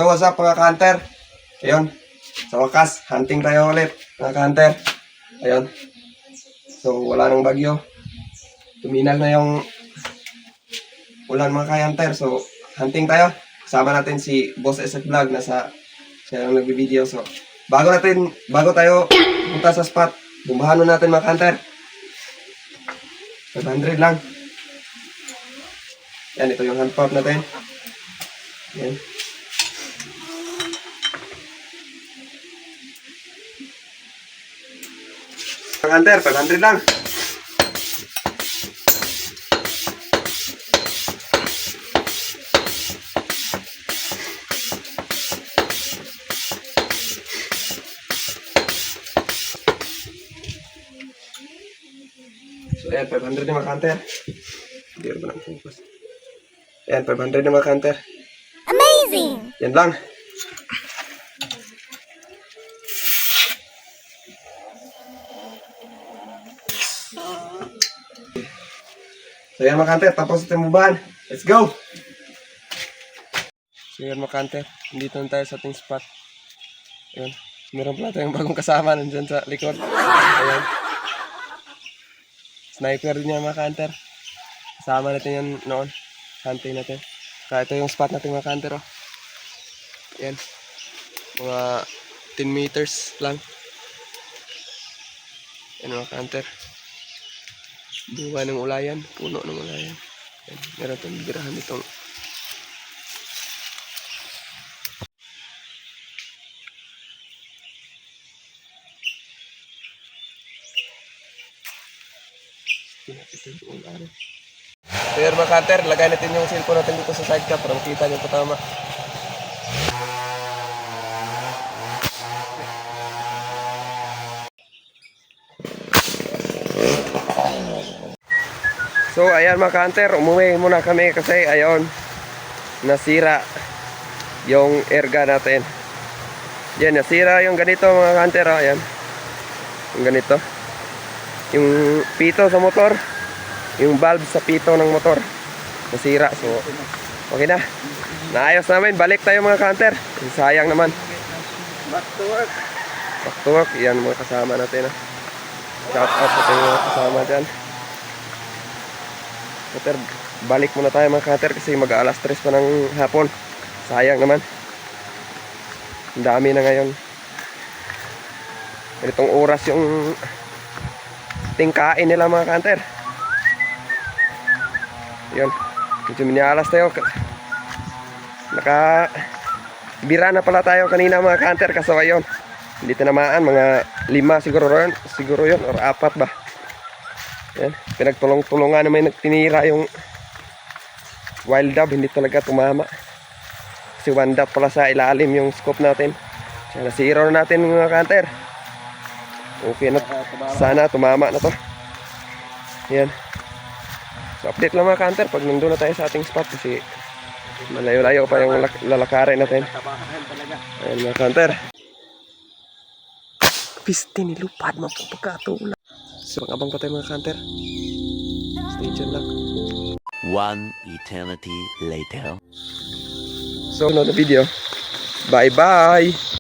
So what's up mga ka-hunter? Ayun, sa wakas, hunting tayo ulit mga ka-hunter. Ayun. So wala nang bagyo. Tuminag na yung ulan mga ka-hunter. So hunting tayo. Kasama natin si Boss SF Vlog na siya yung nagbi-video. So bago tayo punta sa spot, bumbahan natin mga ka-hunter. 500 lang. Yan, ito yung hand pump natin. Yan. Mga hunter, 500 lang. So, ayan, 500 na mga hunter. Hindi rin ba nang focus? Ayan, 500 na mga hunter. Amazing! Yan lang. So yan mga hunter, tapos ito yung bubahan. Let's go! So yan mga hunter, dito na tayo sa ating spot. Ayan, meron pala tayong bagong kasama nandyan sa likod. Ayan. Sniper din yan mga hunter. Kasama natin yan noon. Hunting natin. Kaya ito yung spot natin mga hunter. Oh. Ayan. Mga 10 meters lang. Ayan mga hunter. Bunga ng ulayan, puno ng ulayan. Meron itong birahan itong Pero mga hunter, lagay natin yung cellphone natin dito sa side cap para makita nyo patama. So ayan mga hunter, umuwi muna kami kasi ayon nasira yung airgun natin. Yan, nasira yung ganito mga hunter. Ayan, yung ganito, yung pito sa motor, yung valve sa pito ng motor nasira. So okay na, naayos namin. Balik tayo mga hunter, sayang naman. Back to work. Back to work. Yan mga kasama natin. Shout out sa mga kasama dyan. Hunter, balik muna tayo mga hunter kasi mag-alas 3 pa ng hapon. Sayang naman. Ang dami na ngayon. Ganitong oras yung tingkain nila mga hunter. Yun. Medyo minialas tayo. Bira na pala tayo kanina mga hunter. Kaso ayun, hindi tinamaan. Mga 5 siguro yun or 4 ba. Yan, pinagtulong-tulungan naman nagtinira yung wild dove, hindi talaga tumama kasi 1 dot pala sa ilalim yung scope natin. Kaya na-zero na natin mga hunter. Okay na, sana tumama na to. Yan, so update lang mga hunter pag nandun na tayo sa ating spot kasi malayo-layo pa yung lalakarin natin. Ayan mga hunter, piste nilupad mapapagkatula. So, abang pa tayo mga hunter. Stay tuned lang. 1 eternity later. So, no, the video. Bye-bye!